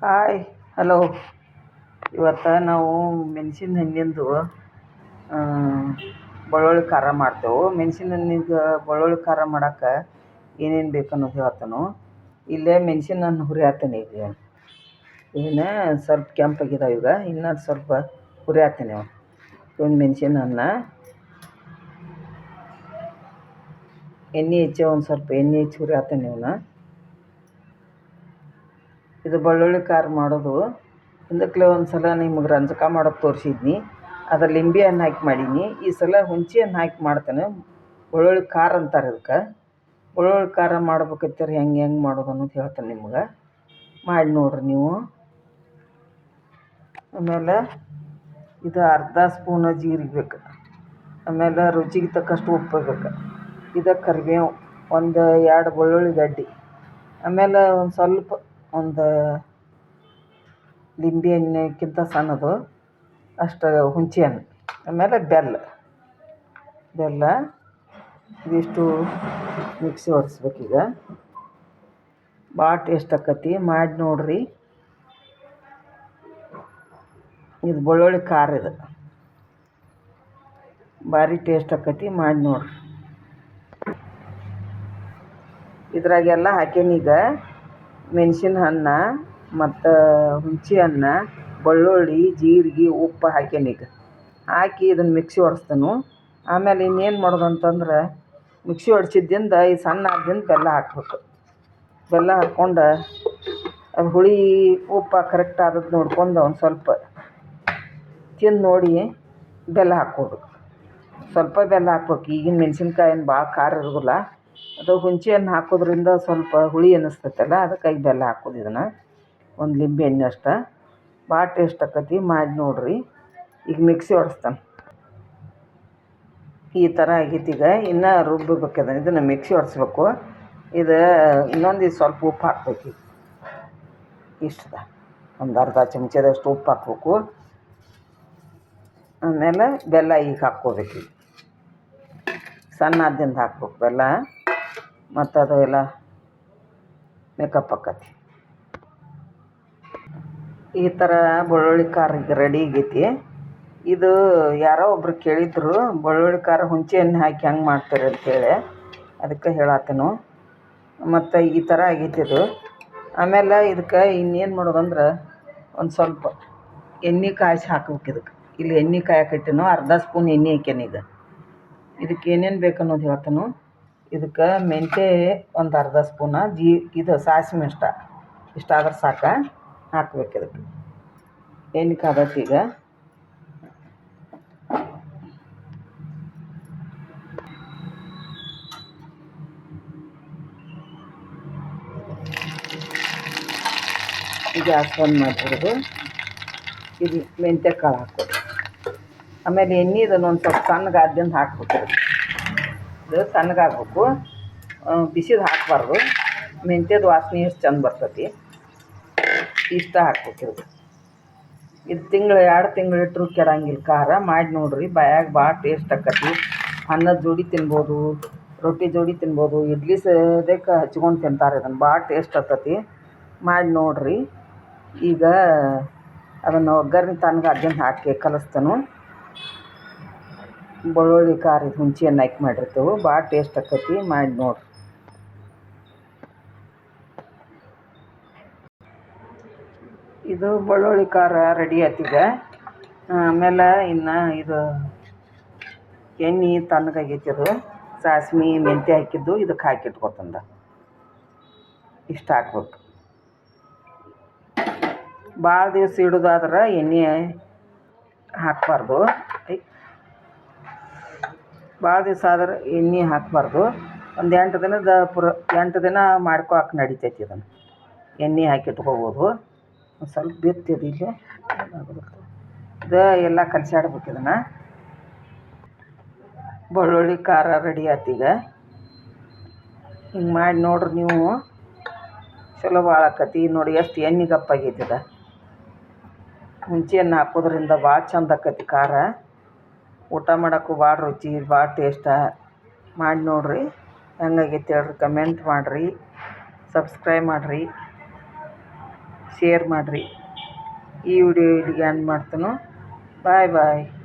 Hi, hello. ಇವತ್ತು ನಾವು ಮೆಣಸಿನ ಹಣ್ಣಿಂದು ಬೆಳ್ಳುಳ್ಳಿ ಖಾರ ಮಾಡ್ತೇವೆ. ಮೆಣಸಿನ ಹಣ್ಣಿಗೆ ಬೆಳ್ಳುಳ್ಳಿ ಖಾರ ಮಾಡೋಕೆ ಏನೇನು ಬೇಕು ಅನ್ನೋದು ಹೇಳ್ತಾನು. ಇಲ್ಲೇ ಮೆಣಸಿನ ಹಣ್ಣು ಹುರಿಯಾತೀನಿ. ಈಗ ಇವನ್ನ ಸ್ವಲ್ಪ ಕೆಂಪಾಗಿದ್ದಾವೆ. ಈಗ ಇನ್ನೂ ಸ್ವಲ್ಪ ಹುರಿಯಾತೀನಿ. ಇವನ್ ಮೆಣಸಿನ ಹಣ್ಣ ಎಣ್ಣೆ ಹೆಚ್ಚಿ ಒಂದು ಸ್ವಲ್ಪ ಎಣ್ಣೆ ಹೆಚ್ಚಿ ಹುರಿಯಾತೀನಿ. ಇವನ್ನ ಇದು ಬೆಳ್ಳುಳ್ಳಿ ಖಾರ ಮಾಡೋದು. ಹಿಂದಕ್ಕೆ ಒಂದು ಸಲ ನಿಮಗೆ ರಂಜಕ ಮಾಡೋದು ತೋರಿಸಿದ್ನಿ. ಅದ್ರ ಲಿಂಬೆ ಹಣ್ಣು ಹಾಕಿ ಮಾಡೀನಿ. ಈ ಸಲ ಹುಣಸೆ ಹಣ್ಣು ಹಾಕಿ ಮಾಡ್ತೇನೆ. ಬೆಳ್ಳುಳ್ಳಿ ಖಾರ ಅಂತಾರೆ ಇದಕ್ಕೆ. ಬೆಳ್ಳುಳ್ಳಿ ಖಾರ ಮಾಡ್ಬೇಕಂತಾರೆ ಹೆಂಗೆ ಮಾಡೋದು ಅನ್ನೋದು ಹೇಳ್ತೇನೆ ನಿಮ್ಗೆ. ಮಾಡಿ ನೋಡಿರಿ ನೀವು. ಆಮೇಲೆ ಇದು ಅರ್ಧ ಸ್ಪೂನ್ ಜೀರಿಗೆ ಬೇಕು. ಆಮೇಲೆ ರುಚಿಗೆ ತಕ್ಕಷ್ಟು ಉಪ್ಪು ಬೇಕು. ಇದು ಕರಿಬೇವು, ಒಂದು 2 ಬೆಳ್ಳುಳ್ಳಿ ಗಡ್ಡೆ. ಆಮೇಲೆ ಒಂದು ಸ್ವಲ್ಪ ಒಂದು ಲಿಂಬೆ ಹಣ್ಣಿಕ್ಕಿಂತ ಸಣ್ಣದು ಅಷ್ಟು ಹುಣಸೆ ಹಣ್ಣು. ಆಮೇಲೆ ಬೆಲ್ಲ ಇದಿಷ್ಟು ಮಿಕ್ಸಿ ಹೊಡಿಸ್ಬೇಕೀಗ. ಭಾಳ ಟೇಸ್ಟ್ ಆಕತಿ. ಮಾಡಿ ನೋಡಿರಿ. ಇದು ಬೆಳ್ಳುಳ್ಳಿ ಖಾರ, ಇದು ಭಾರಿ ಟೇಸ್ಟ್ ಆಕತಿ. ಮಾಡಿ ನೋಡಿರಿ. ಇದ್ರಾಗೆಲ್ಲ ಹಾಕೇನೀಗ ಮೆಣಸಿನ ಹಣ್ಣು ಮತ್ತು ಹುಣಸೆ ಹಣ್ಣು, ಬೆಳ್ಳುಳ್ಳಿ, ಜೀರಿಗೆ, ಉಪ್ಪು ಹಾಕೇನೀಗ. ಹಾಕಿ ಇದನ್ನು ಮಿಕ್ಸಿ ಹೊಡೆಸ್ತಾನು. ಆಮೇಲೆ ಇನ್ನೇನು ಮಾಡೋದು ಅಂತಂದ್ರೆ ಮಿಕ್ಸಿ ಹೊಡ್ಸಿದ್ದಿಂದ ಈ ಸಣ್ಣ ಆದ್ದಿಂದ ಬೆಲ್ಲ ಹಾಕ್ಬೇಕು. ಬೆಲ್ಲ ಹಾಕ್ಕೊಂಡು ಅದು ಹುಳಿ ಉಪ್ಪು ಕರೆಕ್ಟ್ ಆದದ್ದು ನೋಡ್ಕೊಂಡು ಒಂದು ಸ್ವಲ್ಪ ತಿಂದು ನೋಡಿ ಬೆಲ್ಲ ಹಾಕ್ಕೋಬೇಕು. ಸ್ವಲ್ಪ ಬೆಲ್ಲ ಹಾಕ್ಬೇಕು. ಈಗಿನ ಮೆಣಸಿನ್ಕಾಯಿ ಭಾಳ ಖಾರ ಇರೋದಿಲ್ಲ. ಅದು ಹುಣಸೆ ಹಣ್ಣು ಹಾಕೋದ್ರಿಂದ ಸ್ವಲ್ಪ ಹುಳಿ ಅನ್ನಿಸ್ತೈತಲ್ಲ, ಅದಕ್ಕಾಗಿ ಬೆಲ್ಲ ಹಾಕೋದು. ಇದನ್ನು ಒಂದು ಲಿಂಬೆ ಹಣ್ಣು ಅಷ್ಟು. ಭಾಳ ಟೇಸ್ಟ್ ಆಕತಿ. ಮಾಡಿ ನೋಡಿರಿ. ಈಗ ಮಿಕ್ಸಿ ಹೊಡೆಸ್ತಾನೆ. ಈ ಥರ ಆಗೈತಿ. ಈಗ ಇನ್ನೂ ರುಬ್ಬಬೇಕದ. ಇದನ್ನು ಮಿಕ್ಸಿ ಹೊಡೆಸ್ಬೇಕು. ಇದು ಇನ್ನೊಂದು ಸ್ವಲ್ಪ ಉಪ್ಪು ಹಾಕ್ಬೇಕು. ಇಷ್ಟದ ಒಂದು ಅರ್ಧ ಚಮಚದಷ್ಟು ಉಪ್ಪು ಹಾಕ್ಬೇಕು. ಆಮೇಲೆ ಬೆಲ್ಲ ಈಗ ಹಾಕ್ಕೋಬೇಕು. ಸಣ್ಣ ಆದ್ದಿಂದ ಹಾಕ್ಬೇಕು ಬೆಲ್ಲ. ಮತ್ತು ಅದು ಎಲ್ಲ ಮೇಕಪ್ ಆಕತಿ. ಈ ಥರ ಬೆಳ್ಳುಳ್ಳಿ ಖಾರ ಈಗ ರೆಡಿ ಆಗೈತಿ. ಇದು ಯಾರೋ ಒಬ್ರು ಕೇಳಿದ್ರು, ಬೆಳ್ಳುಳ್ಳಿ ಖಾರ ಹುಣಸೆ ಹಣ್ಣು ಹಾಕಿ ಹೆಂಗೆ ಮಾಡ್ತಾರೆ ಅಂತೇಳಿ. ಅದಕ್ಕೆ ಹೇಳತ್ತೇನು. ಮತ್ತು ಈ ಥರ ಆಗೈತಿ ಇದು. ಆಮೇಲೆ ಇದಕ್ಕೆ ಇನ್ನೇನು ಮಾಡೋದಂದ್ರೆ ಒಂದು ಸ್ವಲ್ಪ ಎಣ್ಣೆ ಕಾಯಿಸಿ ಹಾಕ್ಬೇಕು. ಇದಕ್ಕೆ ಇಲ್ಲಿ ಎಣ್ಣೆ ಕಾಯಕಟ್ಟಿನೂ ಅರ್ಧ ಸ್ಪೂನ್ ಎಣ್ಣೆ ಹಾಕ್ಯಾನೀಗ. ಇದಕ್ಕೆ ಏನೇನು ಬೇಕು ಅನ್ನೋದು ಹೇಳ್ತಾನು. ಇದಕ್ಕೆ ಮೆಂತ್ಯ ಒಂದು ಅರ್ಧ ಸ್ಪೂನ, ಇದು ಸಾಸಿವೆ ಇಷ್ಟಾದ್ರೆ ಸಾಕು. ಹಾಕ್ಬೇಕು. ಇದಕ್ಕೆ ಎಣ್ಣೆ ಕಾದೈತಿ ಈಗ. ಗ್ಯಾಸ್ ಬಂದ್ ಮಾಡಿಬಿಡೋದು. ಇದು ಮೆಂತ್ಯ ಕಾಳು ಹಾಕೋದು. ಆಮೇಲೆ ಎಣ್ಣೆ ಇದನ್ನು ಒಂದು ಸ್ವಲ್ಪ ಸಣ್ಣಗಾದ್ದಿಂದ ಹಾಕ್ಬೇಕು. ಇದು ಸಣ್ಣಗಾಗಬೇಕು, ಬಿಸಿದು ಹಾಕಬಾರ್ದು. ಮೆಂತ್ಯದ ವಾಸನೆ ಎಷ್ಟು ಚಂದ ಬರ್ತೈತಿ. ಇಷ್ಟ ಹಾಕ್ಬೇಕು. ಇದು 2 ತಿಂಗಳು ಇಟ್ಟರು ಕೆಡಂಗಿಲ್ಲ ಖಾರ. ಮಾಡಿ ನೋಡಿರಿ. ಬಾಯಾಗ ಭಾಳ ಟೇಸ್ಟ್ ಆಕತಿ. ಅನ್ನದ ಜೋಡಿ ತಿನ್ಬೋದು, ರೊಟ್ಟಿ ಜೋಡಿ ತಿನ್ಬೋದು, ಇಡ್ಲಿ ಸದ್ಯಕ್ಕೆ ಹಚ್ಕೊಂಡು ತಿಂತಾರೆ. ಇದನ್ನು ಭಾಳ ಟೇಸ್ಟ್ ಆಕತಿ. ಮಾಡಿ ನೋಡಿರಿ. ಈಗ ಅದನ್ನು ಒಗ್ಗರಣೆ ತನಕ ಅದನ್ನು ಹಾಕಿ ಕಲಿಸ್ತಾನು. ಬೆಳ್ಳುಳ್ಳಿ ಖಾರ ಇದು ಹುಣಸೆ ಹಣ್ಣು ಹಾಕಿ ಮಾಡಿರ್ತೇವೆ. ಭಾಳ ಟೇಸ್ಟ್ ಆಕತಿ. ಮಾಡಿ ನೋಡಿರಿ. ಇದು ಬೆಳ್ಳುಳ್ಳಿ ಖಾರ ರೆಡಿ ಆಯ್ತೀಗ. ಆಮೇಲೆ ಇನ್ನು ಇದು ಎಣ್ಣೆ ತಣ್ಣಗಾಗೈತಿ. ಅದು ಸಾಸ್ವೆ ಮೆಂತ್ಯ ಹಾಕಿದ್ದು ಇದಕ್ಕೆ ಹಾಕಿಟ್ಕೊತಂದ. ಇಷ್ಟು ಹಾಕ್ಬೇಕು. ಭಾಳ ದಿವಸ ಇಡೋದಾದ್ರೆ ಎಣ್ಣೆ ಹಾಕಬಾರ್ದು. ಭಾಳ ದಿವಸ ಆದ್ರೆ ಎಣ್ಣೆ ಹಾಕಬಾರ್ದು. ಒಂದು 8 ದಿನ ಮಾಡ್ಕೊಳಕ್ಕೆ ನಡಿತೈತಿ. ಇದನ್ನು ಎಣ್ಣೆ ಹಾಕಿಟ್ಕೋಬೋದು. ಒಂದು ಸ್ವಲ್ಪ ಬಿತ್ತಿದ್ದು ಇಲ್ಲೇ ಇದು ಎಲ್ಲ ಕಲಸಾಡ್ಬೇಕು. ಇದನ್ನು ಬೆಳ್ಳುಳ್ಳಿ ಖಾರ ರೆಡಿ ಆಯ್ತೀಗ. ಹಿಂಗೆ ಮಾಡಿ ನೋಡ್ರಿ ನೀವು. ಚಲೋ ಭಾಳ ಆಕತಿ. ನೋಡಿ ಎಷ್ಟು ಎಣ್ಣೆ ಗಪ್ಪಾಗೈತಿದ. ಹುಣಸೆ ಹಣ್ಣು ಹಾಕೋದ್ರಿಂದ ಭಾಳ ಚಂದ ಆಕತಿ ಖಾರ. ಊಟ ಮಾಡೋಕ್ಕೂ ಭಾಳ ರುಚಿ, ಭಾಳ ಟೇಸ್ಟ. ಮಾಡಿ ನೋಡಿರಿ. ಹೆಂಗಾಗೈತಿ ಹೇಳ್ರಿ. ಕಮೆಂಟ್ ಮಾಡಿರಿ, ಸಬ್ಸ್ಕ್ರೈಬ್ ಮಾಡಿರಿ. ಶೇರ್ ಮಾಡಿರಿ. ಈ ವಿಡಿಯೋ ಇಲ್ಲಿಗೆ ಎಂಡ್ ಮಾಡ್ತೇನೆ. ಬಾಯ್ ಬಾಯ್.